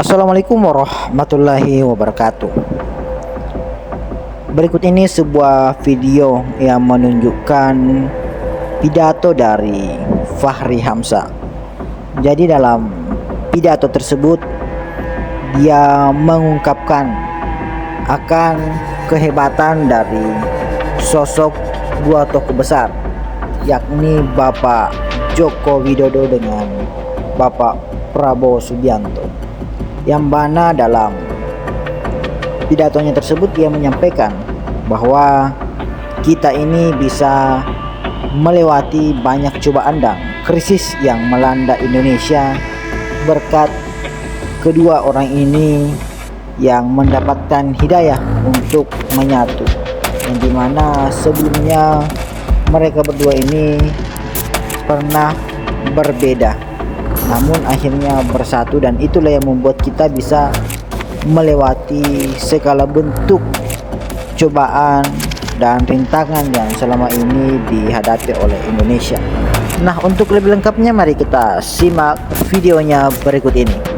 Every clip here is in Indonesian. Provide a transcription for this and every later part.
Assalamualaikum warahmatullahi wabarakatuh. Berikut ini sebuah video yang menunjukkan pidato dari Fachri Hamzah. Jadi dalam pidato tersebut dia mengungkapkan akan kehebatan dari sosok dua tokoh besar, yakni Bapak Joko Widodo dengan Bapak Prabowo Subianto, yang mana dalam pidatonya tersebut dia menyampaikan bahwa kita ini bisa melewati banyak cobaan dan krisis yang melanda Indonesia berkat kedua orang ini yang mendapatkan hidayah untuk menyatu, yang dimana sebelumnya mereka berdua ini pernah berbeda, namun akhirnya bersatu, dan itulah yang membuat kita bisa melewati segala bentuk cobaan dan rintangan yang selama ini dihadapi oleh Indonesia. Nah, untuk lebih lengkapnya mari kita simak videonya berikut ini.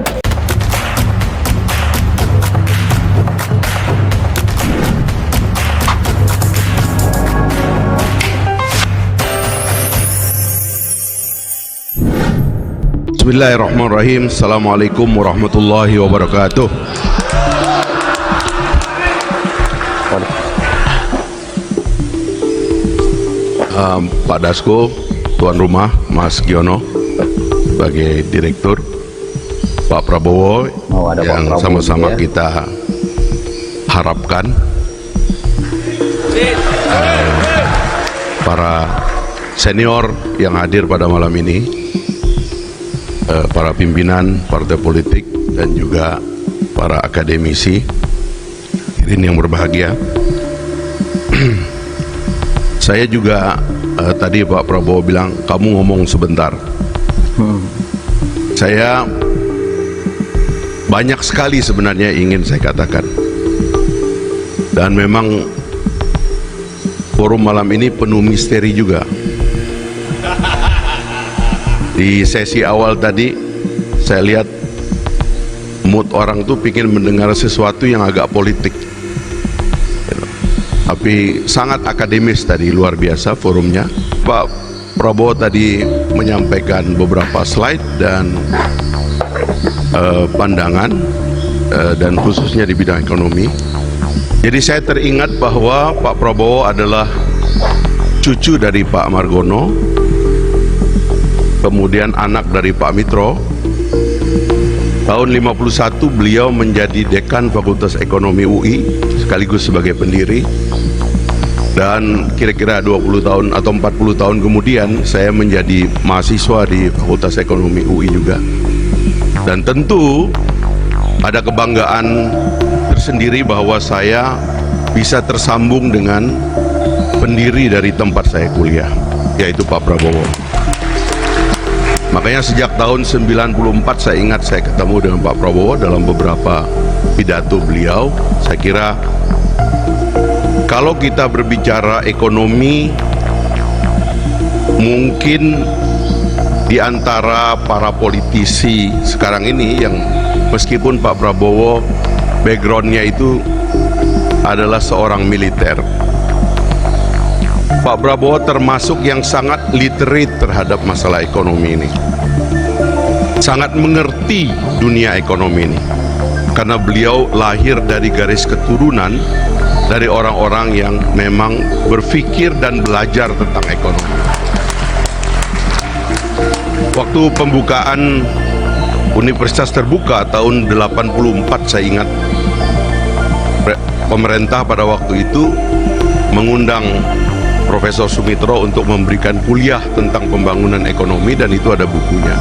Bismillahirrahmanirrahim. Assalamualaikum warahmatullahi wabarakatuh. Pak Dasko, tuan rumah Mas Giono sebagai direktur, Pak Prabowo yang sama-sama kita harapkan, para senior yang hadir pada malam ini, para pimpinan partai politik dan juga para akademisi ini yang berbahagia. Saya juga tadi Pak Prabowo bilang kamu ngomong sebentar. Saya banyak sekali sebenarnya ingin saya katakan, dan memang forum malam ini penuh misteri juga. Di sesi awal tadi saya lihat mood orang tuh pingin mendengar sesuatu yang agak politik, tapi sangat akademis tadi, luar biasa forumnya. Pak Prabowo tadi menyampaikan beberapa slide dan pandangan, dan khususnya di bidang ekonomi. Jadi saya teringat bahwa Pak Prabowo adalah cucu dari Pak Margono, kemudian anak dari Pak Mitro. Tahun 51 beliau menjadi dekan Fakultas Ekonomi UI sekaligus sebagai pendiri, dan kira-kira 20 tahun atau 40 tahun kemudian saya menjadi mahasiswa di Fakultas Ekonomi UI juga. Dan tentu ada kebanggaan tersendiri bahwa saya bisa tersambung dengan pendiri dari tempat saya kuliah, yaitu Pak Prabowo. Makanya sejak tahun 94 saya ingat saya ketemu dengan Pak Prabowo dalam beberapa pidato beliau. Saya kira kalau kita berbicara ekonomi, mungkin di antara para politisi sekarang ini yang meskipun Pak Prabowo backgroundnya itu adalah seorang militer, Pak Prabowo termasuk yang sangat literate terhadap masalah ekonomi ini, sangat mengerti dunia ekonomi ini, karena beliau lahir dari garis keturunan dari orang-orang yang memang berpikir dan belajar tentang ekonomi. Waktu pembukaan Universitas Terbuka tahun 84 saya ingat, pemerintah pada waktu itu mengundang Profesor Sumitro untuk memberikan kuliah tentang pembangunan ekonomi, dan itu ada bukunya.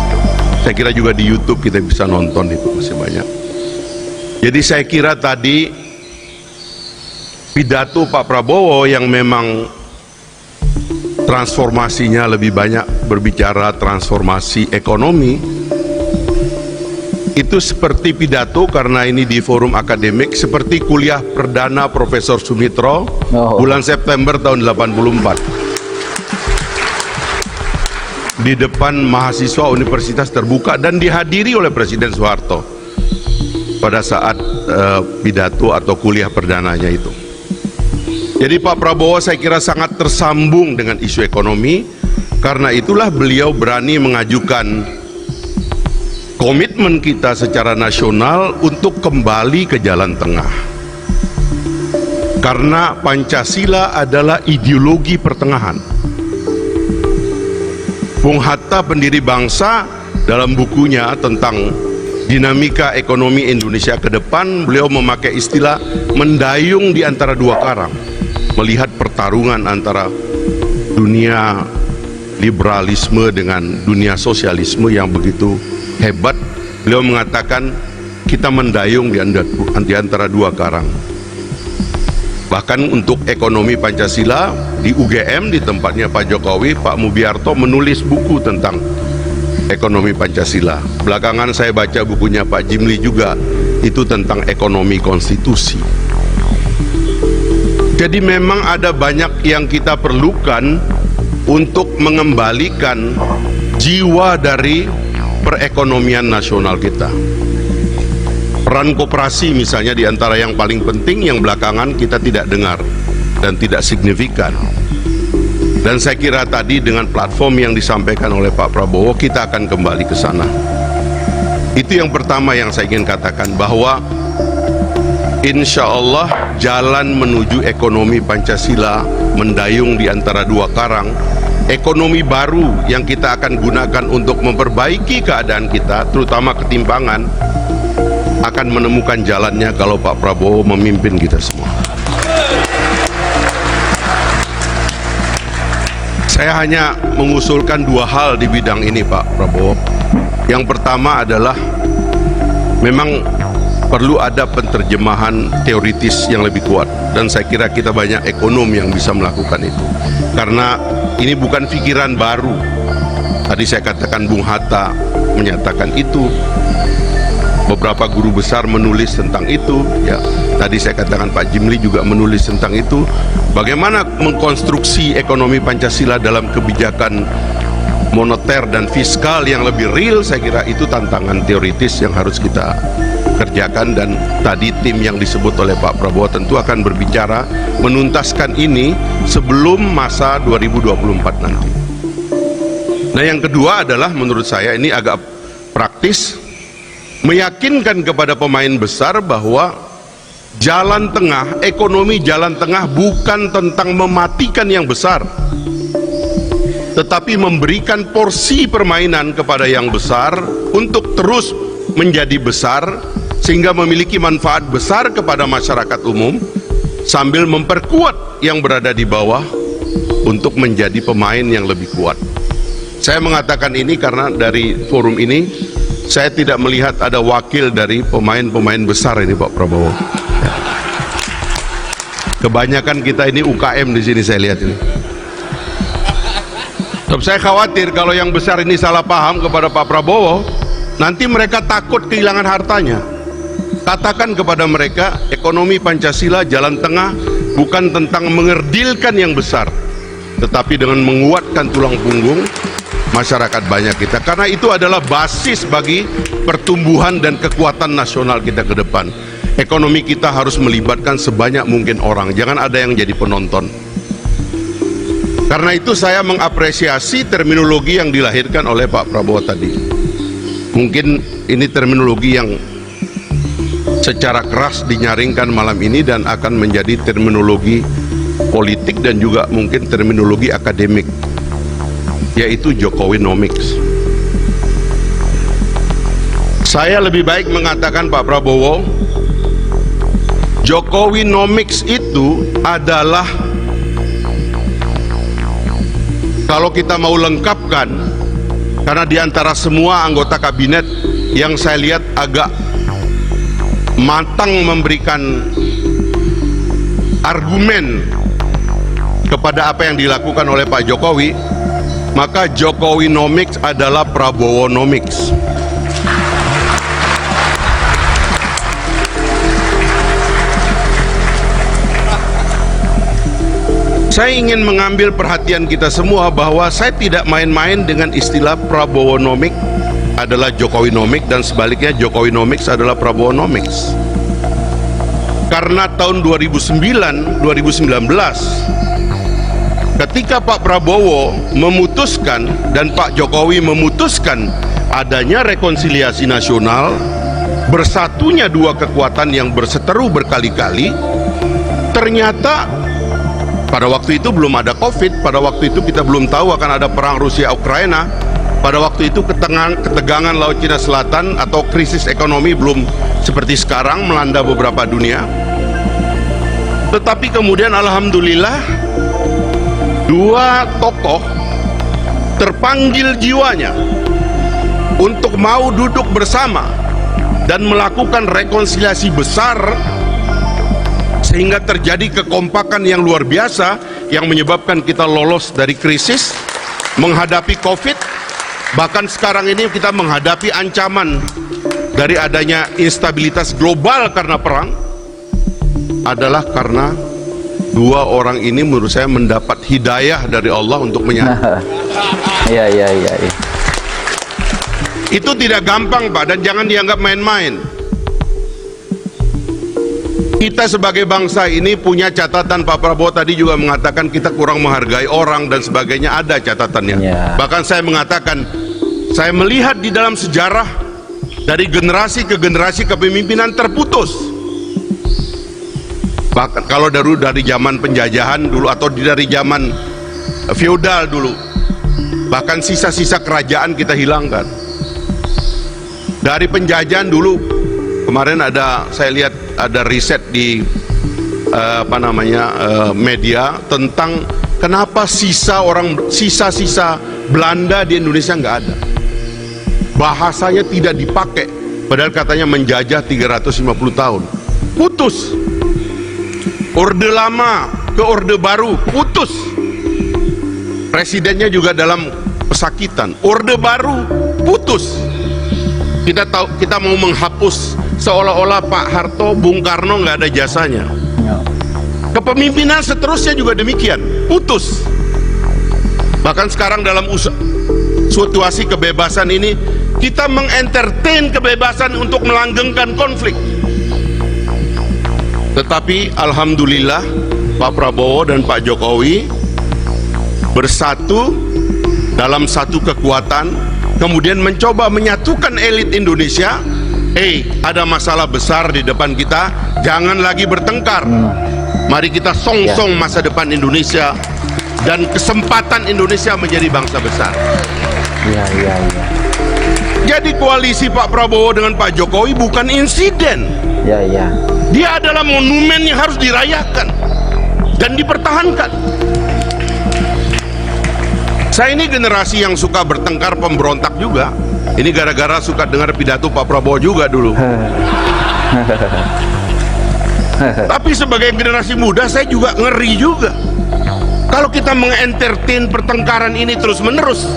Saya kira juga di YouTube kita bisa nonton, itu masih banyak. Jadi saya kira tadi pidato Pak Prabowo yang memang transformasinya lebih banyak berbicara transformasi ekonomi, itu seperti pidato, karena ini di forum akademik, seperti kuliah perdana Profesor Sumitro bulan September tahun 84 di depan mahasiswa Universitas Terbuka dan dihadiri oleh Presiden Soeharto. pada saat pidato atau kuliah perdananya itu. Jadi Pak Prabowo saya kira sangat tersambung dengan isu ekonomi, karena itulah beliau berani mengajukan komitmen kita secara nasional untuk kembali ke jalan tengah. Karena Pancasila adalah ideologi pertengahan. Bung Hatta, pendiri bangsa, dalam bukunya tentang dinamika ekonomi Indonesia ke depan, beliau memakai istilah mendayung di antara dua karang, melihat pertarungan antara dunia liberalisme dengan dunia sosialisme yang begitu hebat. Beliau mengatakan kita mendayung di antara dua karang. Bahkan untuk ekonomi Pancasila di UGM, di tempatnya Pak Jokowi, Pak Mubiarto menulis buku tentang ekonomi Pancasila. Belakangan saya baca bukunya Pak Jimli juga, itu tentang ekonomi konstitusi. Jadi memang ada banyak yang kita perlukan untuk mengembalikan jiwa dari perekonomian nasional kita. Peran koperasi misalnya di antara yang paling penting yang belakangan kita tidak dengar dan tidak signifikan. Dan saya kira tadi dengan platform yang disampaikan oleh Pak Prabowo, kita akan kembali ke sana. Itu yang pertama yang saya ingin katakan, bahwa insya Allah jalan menuju ekonomi Pancasila mendayung di antara dua karang, ekonomi baru yang kita akan gunakan untuk memperbaiki keadaan kita, terutama ketimpangan, akan menemukan jalannya kalau Pak Prabowo memimpin kita semua. Saya hanya mengusulkan dua hal di bidang ini Pak Prabowo. Yang pertama adalah memang perlu ada penerjemahan teoritis yang lebih kuat, dan saya kira kita banyak ekonom yang bisa melakukan itu, karena ini bukan pikiran baru. Tadi saya katakan Bung Hatta menyatakan itu, beberapa guru besar menulis tentang itu, ya. Tadi saya katakan Pak Jimli juga menulis tentang itu. Bagaimana mengkonstruksi ekonomi Pancasila dalam kebijakan moneter dan fiskal yang lebih real, saya kira itu tantangan teoritis yang harus kita kerjakan. Dan tadi tim yang disebut oleh Pak Prabowo tentu akan berbicara menuntaskan ini sebelum masa 2024 nanti. Nah, yang kedua adalah menurut saya ini agak praktis, meyakinkan kepada pemain besar bahwa jalan tengah, ekonomi jalan tengah bukan tentang mematikan yang besar, tetapi memberikan porsi permainan kepada yang besar untuk terus menjadi besar, sehingga memiliki manfaat besar kepada masyarakat umum, sambil memperkuat yang berada di bawah untuk menjadi pemain yang lebih kuat. Saya mengatakan ini karena dari forum ini saya tidak melihat ada wakil dari pemain-pemain besar ini Pak Prabowo. Kebanyakan kita ini UKM di sini saya lihat ini. Tapi saya khawatir kalau yang besar ini salah paham kepada Pak Prabowo, nanti mereka takut kehilangan hartanya. Katakan kepada mereka, ekonomi Pancasila jalan tengah bukan tentang mengerdilkan yang besar, tetapi dengan menguatkan tulang punggung masyarakat banyak kita, karena itu adalah basis bagi pertumbuhan dan kekuatan nasional kita ke depan. Ekonomi kita harus melibatkan sebanyak mungkin orang, jangan ada yang jadi penonton. Karena itu saya mengapresiasi terminologi yang dilahirkan oleh Pak Prabowo tadi. Mungkin ini terminologi yang secara keras dinyaringkan malam ini dan akan menjadi terminologi politik dan juga mungkin terminologi akademik, yaitu Jokowinomics. Saya lebih baik mengatakan Pak Prabowo, Jokowinomics itu adalah, kalau kita mau lengkapkan, karena di antara semua anggota kabinet yang saya lihat agak matang memberikan argumen kepada apa yang dilakukan oleh Pak Jokowi, maka Jokowinomics adalah Prabowonomics. Saya ingin mengambil perhatian kita semua bahwa saya tidak main-main dengan istilah Prabowonomics adalah Jokowinomics dan sebaliknya Jokowinomics adalah Prabowonomics. Karena tahun 2019 ketika Pak Prabowo memutuskan dan Pak Jokowi memutuskan adanya rekonsiliasi nasional, bersatunya dua kekuatan yang berseteru berkali-kali, ternyata pada waktu itu belum ada COVID, pada waktu itu kita belum tahu akan ada perang Rusia-Ukraina, pada waktu itu ketegangan Laut Cina Selatan atau krisis ekonomi belum seperti sekarang melanda beberapa dunia. Tetapi kemudian alhamdulillah dua tokoh terpanggil jiwanya untuk mau duduk bersama dan melakukan rekonsiliasi besar sehingga terjadi kekompakan yang luar biasa yang menyebabkan kita lolos dari krisis, menghadapi COVID, bahkan sekarang ini kita menghadapi ancaman dari adanya instabilitas global karena perang, adalah karena dua orang ini menurut saya mendapat hidayah dari Allah untuk menyatu. Iya. Itu tidak gampang Pak, dan jangan dianggap main-main. Kita sebagai bangsa ini punya catatan. Pak Prabowo tadi juga mengatakan kita kurang menghargai orang dan sebagainya, ada catatannya. Bahkan saya mengatakan, saya melihat di dalam sejarah dari generasi ke generasi kepemimpinan terputus. Bahkan kalau dari zaman penjajahan dulu atau dari zaman feodal dulu, bahkan sisa-sisa kerajaan kita hilangkan. Dari penjajahan dulu, kemarin saya lihat ada riset di media tentang kenapa sisa-sisa Belanda di Indonesia nggak ada. Bahasanya tidak dipakai, padahal katanya menjajah 350 tahun. Putus. Orde lama ke orde baru putus. Presidennya juga dalam pesakitan. Orde baru putus. Kita mau menghapus seolah-olah Pak Harto, Bung Karno nggak ada jasanya. Kepemimpinan seterusnya juga demikian, putus. Bahkan sekarang dalam situasi kebebasan ini, kita mengentertain kebebasan untuk melanggengkan konflik. Tetapi alhamdulillah Pak Prabowo dan Pak Jokowi bersatu dalam satu kekuatan, kemudian mencoba menyatukan elit Indonesia. Ada masalah besar di depan kita, jangan lagi bertengkar. Mari kita song-song masa depan Indonesia dan kesempatan Indonesia menjadi bangsa besar. Jadi koalisi Pak Prabowo dengan Pak Jokowi bukan insiden. Dia adalah monumen yang harus dirayakan dan dipertahankan. Saya ini generasi yang suka bertengkar, pemberontak juga. Ini gara-gara suka dengar pidato Pak Prabowo juga dulu. Tapi sebagai generasi muda saya juga ngeri juga. Kalau kita mengentertain pertengkaran ini terus-menerus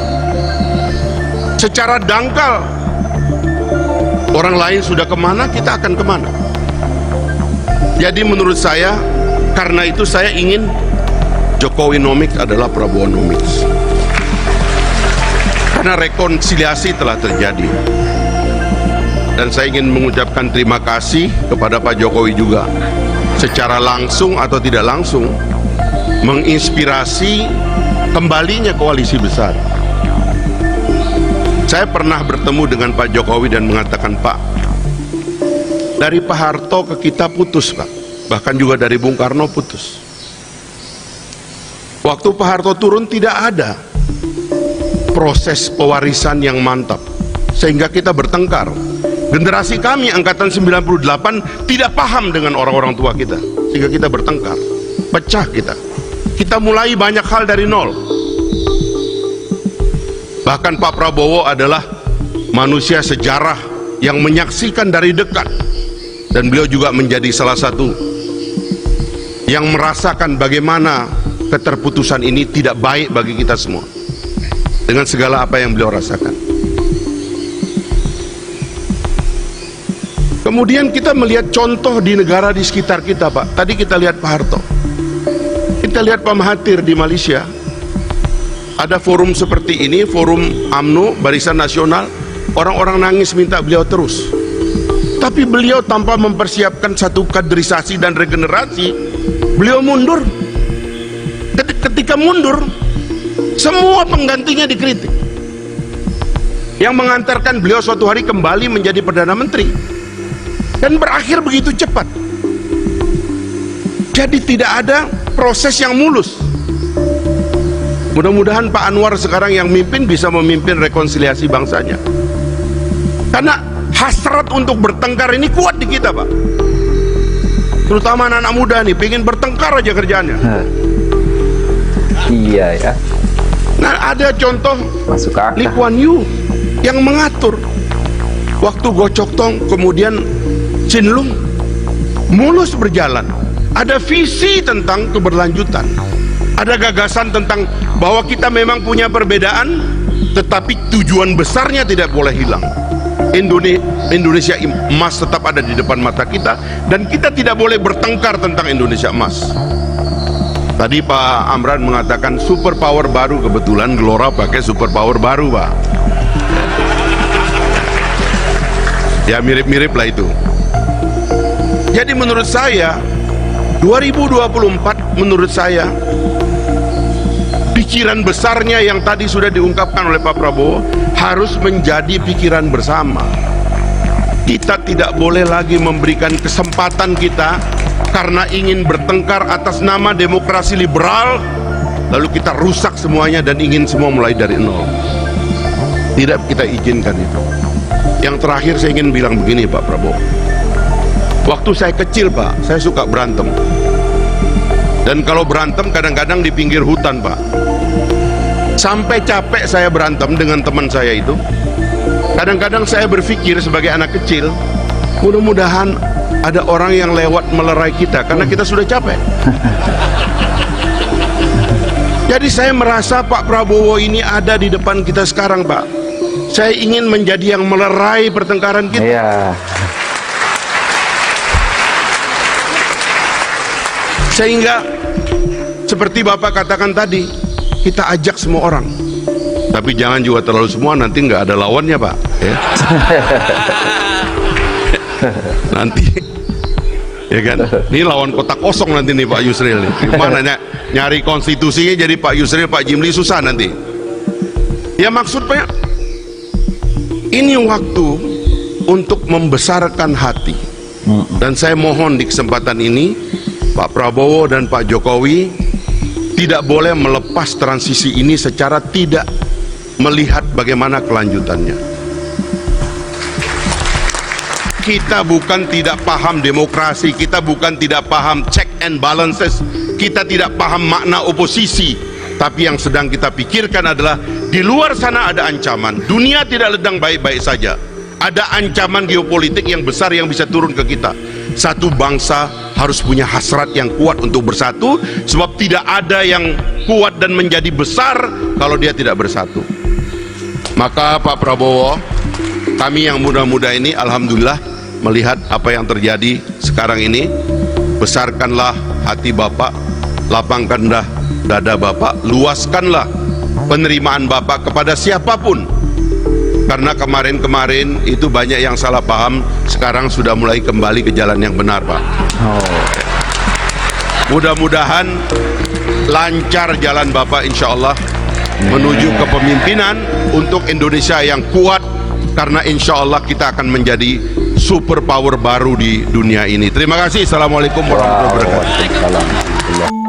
secara dangkal, orang lain sudah kemana, kita akan kemana. Jadi menurut saya, karena itu saya ingin Jokowinomics adalah Prabowonomics. Karena rekonsiliasi telah terjadi. Dan saya ingin mengucapkan terima kasih kepada Pak Jokowi juga, secara langsung atau tidak langsung menginspirasi kembalinya koalisi besar. Saya pernah bertemu dengan Pak Jokowi dan mengatakan, Pak, dari Pak Harto ke kita putus Pak, bahkan juga dari Bung Karno putus. Waktu Pak Harto turun tidak ada proses pewarisan yang mantap, sehingga kita bertengkar. Generasi kami angkatan 98 tidak paham dengan orang-orang tua kita, sehingga kita bertengkar, pecah kita mulai banyak hal dari nol. Bahkan Pak Prabowo adalah manusia sejarah yang menyaksikan dari dekat, dan beliau juga menjadi salah satu yang merasakan bagaimana keterputusan ini tidak baik bagi kita semua, dengan segala apa yang beliau rasakan. Kemudian kita melihat contoh di negara di sekitar kita, Pak. Tadi kita lihat Pak Harto, kita lihat Pak Mahathir di Malaysia. Ada forum seperti ini, forum UMNO, Barisan Nasional, orang-orang nangis minta beliau terus. Tapi beliau tanpa mempersiapkan satu kaderisasi dan regenerasi, beliau mundur. Ketika mundur, semua penggantinya dikritik. Yang mengantarkan beliau suatu hari kembali menjadi Perdana Menteri. Dan berakhir begitu cepat. Jadi tidak ada proses yang mulus. Mudah-mudahan Pak Anwar sekarang yang mimpin bisa memimpin rekonsiliasi bangsanya. Karena hasrat untuk bertengkar ini kuat di kita, Pak. Terutama anak-anak muda nih, pengen bertengkar aja kerjaannya. Iya ya. Nah, ada contoh Masuk akal. Lee Kuan Yew yang mengatur. Waktu Gocok Tong, kemudian Chin Lung, mulus berjalan. Ada visi tentang keberlanjutan. Ada gagasan tentang bahwa kita memang punya perbedaan, tetapi tujuan besarnya tidak boleh hilang. Indonesia emas tetap ada di depan mata kita, dan kita tidak boleh bertengkar tentang Indonesia emas. Tadi Pak Amran mengatakan super power baru, kebetulan Gelora pakai super power baru, Pak. Ya mirip-mirip lah itu. Jadi menurut saya 2024 menurut saya pikiran besarnya yang tadi sudah diungkapkan oleh Pak Prabowo harus menjadi pikiran bersama. Kita tidak boleh lagi memberikan kesempatan kita karena ingin bertengkar atas nama demokrasi liberal, lalu kita rusak semuanya dan ingin semua mulai dari nol. Tidak kita izinkan itu. Yang terakhir saya ingin bilang begini, Pak Prabowo. Waktu saya kecil, Pak, saya suka berantem. Dan kalau berantem kadang-kadang di pinggir hutan, Pak. Sampai capek saya berantem dengan teman saya itu. Kadang-kadang saya berpikir sebagai anak kecil, mudah-mudahan ada orang yang lewat melerai kita karena kita sudah capek. Jadi saya merasa Pak Prabowo ini ada di depan kita sekarang, Pak. Saya ingin menjadi yang melerai pertengkaran kita. Iya. Sehingga seperti Bapak katakan tadi, kita ajak semua orang. Tapi jangan juga terlalu semua, nanti nggak ada lawannya, Pak, ya. Nanti ya kan, ini lawan kotak kosong nanti nih Pak Yusril nih. Gimana nyari konstitusinya, jadi Pak Yusril, Pak Jimli susah nanti. Ya maksudnya ini waktu untuk membesarkan hati. Dan saya mohon di kesempatan ini Pak Prabowo dan Pak Jokowi tidak boleh melepas transisi ini secara tidak melihat bagaimana kelanjutannya. Kita bukan tidak paham demokrasi, kita bukan tidak paham check and balances, kita tidak paham makna oposisi, tapi yang sedang kita pikirkan adalah di luar sana ada ancaman. Dunia tidak sedang baik-baik saja. Ada ancaman geopolitik yang besar yang bisa turun ke kita. Satu bangsa harus punya hasrat yang kuat untuk bersatu, sebab tidak ada yang kuat dan menjadi besar kalau dia tidak bersatu. Maka Pak Prabowo, kami yang muda-muda ini alhamdulillah melihat apa yang terjadi sekarang ini. Besarkanlah hati Bapak, lapangkanlah dada Bapak, luaskanlah penerimaan Bapak kepada siapapun. Karena kemarin-kemarin itu banyak yang salah paham, sekarang sudah mulai kembali ke jalan yang benar, Pak. Mudah-mudahan lancar jalan Bapak insya Allah menuju kepemimpinan untuk Indonesia yang kuat, karena insya Allah kita akan menjadi super power baru di dunia ini. Terima kasih. Assalamualaikum warahmatullahi wabarakatuh.